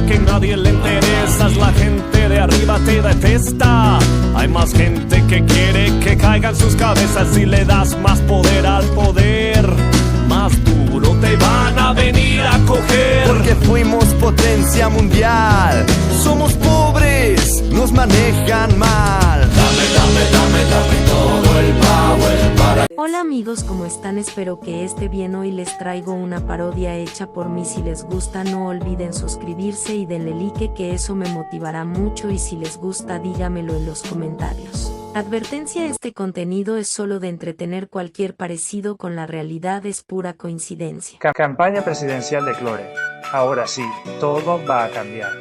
que nadie le interesas, la gente de arriba te detesta. Hay más gente que quiere que caigan sus cabezas. Si le das más poder al poder, más duro te van a venir a coger. Porque fuimos potencia mundial, somos pobres, nos manejan mal. Dame todo el power para... Hola amigos, ¿cómo están? Espero que esté bien. Hoy les traigo una parodia hecha por mí. Si les gusta no olviden suscribirse y denle like, que eso me motivará mucho, y si les gusta dígamelo en los comentarios. Advertencia: este contenido es solo de entretener, cualquier parecido con la realidad es pura coincidencia. Campaña presidencial de Clore. Ahora sí, todo va a cambiar.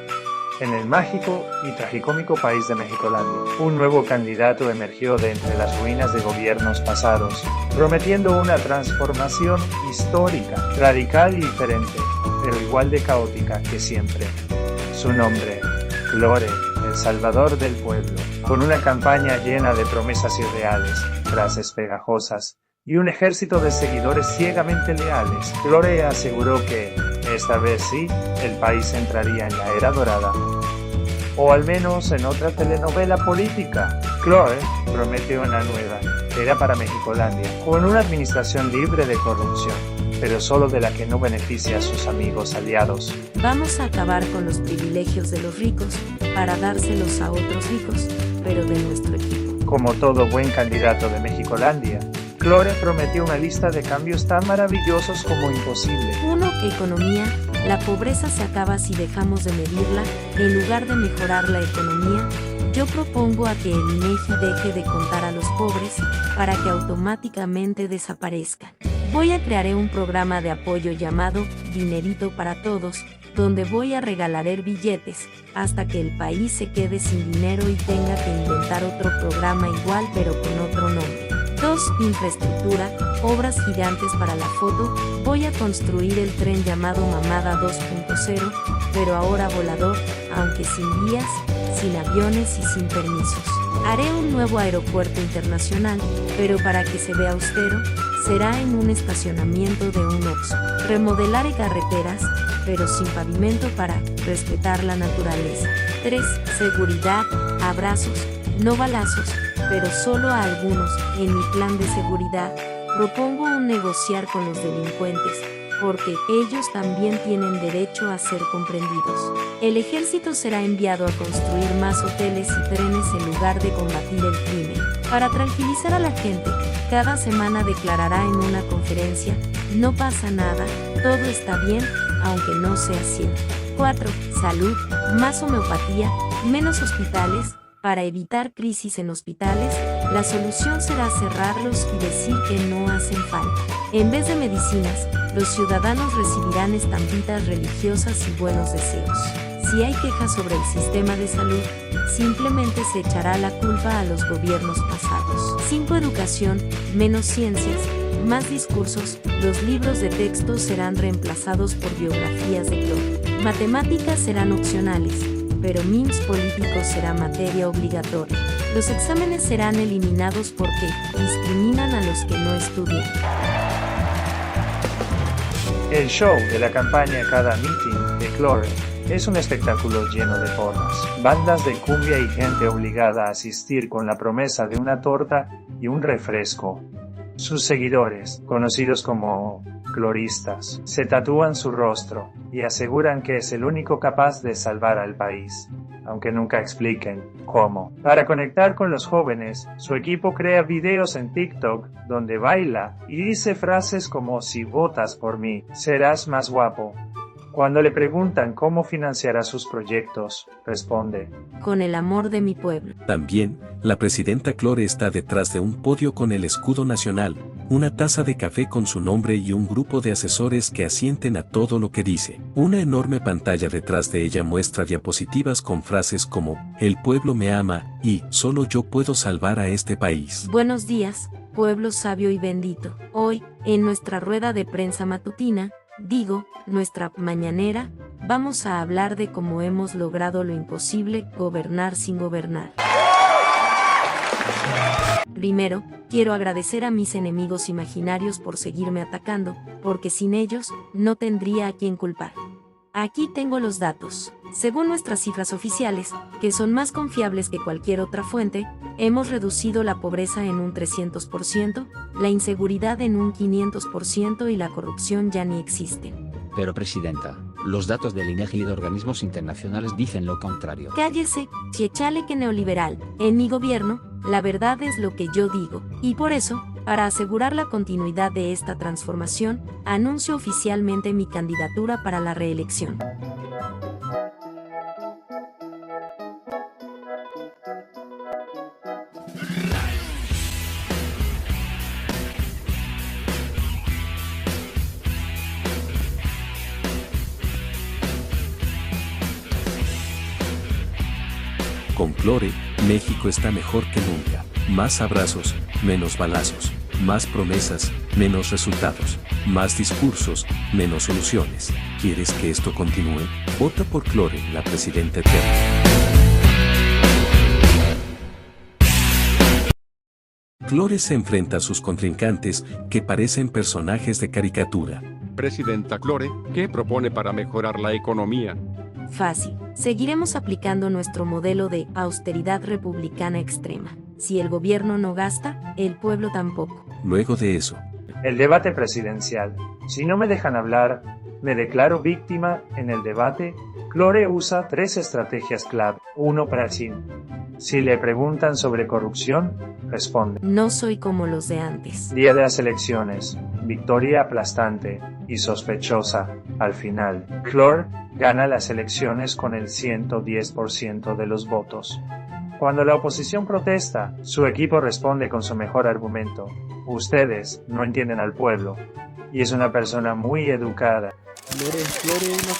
En el mágico y tragicómico país de Mexicolandia, un nuevo candidato emergió de entre las ruinas de gobiernos pasados, prometiendo una transformación histórica, radical y diferente, pero igual de caótica que siempre. Su nombre, Clore, el salvador del pueblo, con una campaña llena de promesas irreales, frases pegajosas y un ejército de seguidores ciegamente leales. Clore aseguró que, esta vez sí, el país entraría en la era dorada. O al menos en otra telenovela política. Clore prometió una nueva era para Mexicolandia, con una administración libre de corrupción, pero solo de la que no beneficia a sus amigos aliados. Vamos a acabar con los privilegios de los ricos, para dárselos a otros ricos, pero de nuestro equipo. Como todo buen candidato de Mexicolandia, Clore prometió una lista de cambios tan maravillosos como imposible. 1. Economía. La pobreza se acaba si dejamos de medirla. En lugar de mejorar la economía, yo propongo a que el INEGI deje de contar a los pobres, para que automáticamente desaparezcan. Voy a crear un programa de apoyo llamado Dinerito para Todos, donde voy a regalar billetes, hasta que el país se quede sin dinero y tenga que inventar otro programa igual pero con otro nombre. 2. Infraestructura, obras gigantes para la foto. Voy a construir el tren llamado Mamada 2.0, pero ahora volador, aunque sin vías, sin aviones y sin permisos. Haré un nuevo aeropuerto internacional, pero para que se vea austero, será en un estacionamiento de un Oxxo. Remodelaré carreteras, pero sin pavimento, para respetar la naturaleza. 3. Seguridad, abrazos, no balazos, pero solo a algunos. En mi plan de seguridad, propongo un negociar con los delincuentes, porque ellos también tienen derecho a ser comprendidos. El ejército será enviado a construir más hoteles y trenes en lugar de combatir el crimen. Para tranquilizar a la gente, cada semana declarará en una conferencia: no pasa nada, todo está bien, aunque no sea cierto. 4. Salud, más homeopatía, menos hospitales. Para evitar crisis en hospitales, la solución será cerrarlos y decir que no hacen falta. En vez de medicinas, los ciudadanos recibirán estampitas religiosas y buenos deseos. Si hay quejas sobre el sistema de salud, simplemente se echará la culpa a los gobiernos pasados. 5. Educación, menos ciencias, más discursos. Los libros de texto serán reemplazados por biografías de Clore. Matemáticas serán opcionales, pero memes políticos será materia obligatoria. Los exámenes serán eliminados porque discriminan a los que no estudian. El show de la campaña Cada Meeting de Clore es un espectáculo lleno de porras, bandas de cumbia y gente obligada a asistir con la promesa de una torta y un refresco. Sus seguidores, conocidos como cloristas, se tatúan su rostro y aseguran que es el único capaz de salvar al país, aunque nunca expliquen cómo. Para conectar con los jóvenes, su equipo crea videos en TikTok donde baila y dice frases como: si votas por mí, serás más guapo. Cuando le preguntan cómo financiará sus proyectos, responde: con el amor de mi pueblo. También, la presidenta Clore está detrás de un podio con el escudo nacional, una taza de café con su nombre y un grupo de asesores que asienten a todo lo que dice. Una enorme pantalla detrás de ella muestra diapositivas con frases como: el pueblo me ama y solo yo puedo salvar a este país. Buenos días, pueblo sabio y bendito. Hoy, en nuestra rueda de prensa matutina, nuestra mañanera, vamos a hablar de cómo hemos logrado lo imposible: gobernar sin gobernar. Primero, quiero agradecer a mis enemigos imaginarios por seguirme atacando, porque sin ellos, no tendría a quién culpar. Aquí tengo los datos. Según nuestras cifras oficiales, que son más confiables que cualquier otra fuente, hemos reducido la pobreza en un 300%, la inseguridad en un 500% y la corrupción ya ni existe. Pero presidenta, los datos del INEGI y de organismos internacionales dicen lo contrario. Cállese, chiechale que neoliberal. En mi gobierno, la verdad es lo que yo digo. Y por eso, para asegurar la continuidad de esta transformación, anuncio oficialmente mi candidatura para la reelección. Con Clore, México está mejor que nunca. Más abrazos, menos balazos. Más promesas, menos resultados. Más discursos, menos soluciones. ¿Quieres que esto continúe? Vota por Clore, la presidenta eterna. Clore se enfrenta a sus contrincantes, que parecen personajes de caricatura. Presidenta Clore, ¿qué propone para mejorar la economía? Fácil. Seguiremos aplicando nuestro modelo de austeridad republicana extrema. Si el gobierno no gasta, el pueblo tampoco. Luego de eso, El debate presidencial. Si no me dejan hablar, me declaro víctima en el debate. Clore usa 3 estrategias clave. 1 para sí. Si le preguntan sobre corrupción, responde. No soy como los de antes. Día de las elecciones. Victoria aplastante y sospechosa. Al final, Clore gana las elecciones con el 110% de los votos. Cuando la oposición protesta, su equipo responde con su mejor argumento. Ustedes no entienden al pueblo. Y es una persona muy educada. Clore, una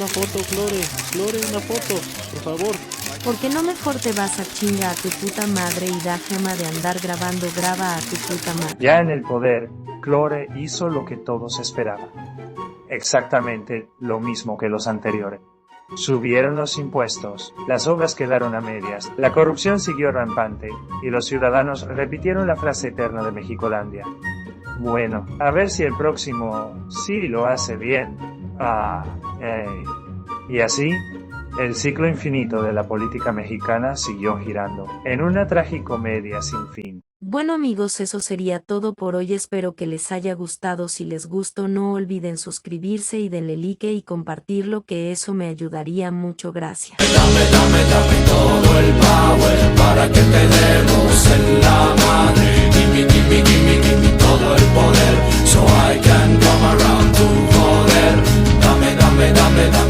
foto, Clore, una foto, por favor. ¿Por qué no mejor te vas a chinga a tu puta madre y da gema de andar grabando graba a tu puta madre? Ya en el poder, Clore hizo lo que todos esperaban. Exactamente lo mismo que los anteriores. Subieron los impuestos, las obras quedaron a medias, la corrupción siguió rampante, y los ciudadanos repitieron la frase eterna de Mexicolandia. Bueno, a ver si el próximo sí lo hace bien. Y así, el ciclo infinito de la política mexicana siguió girando, en una tragicomedia sin fin. Bueno amigos, eso sería todo por hoy, espero que les haya gustado. Si les gustó no olviden suscribirse y denle like y compartirlo, que eso me ayudaría mucho, gracias. Dame todo el power para que te demos en la madre. Give me todo el poder, so I can come around to joder. Dame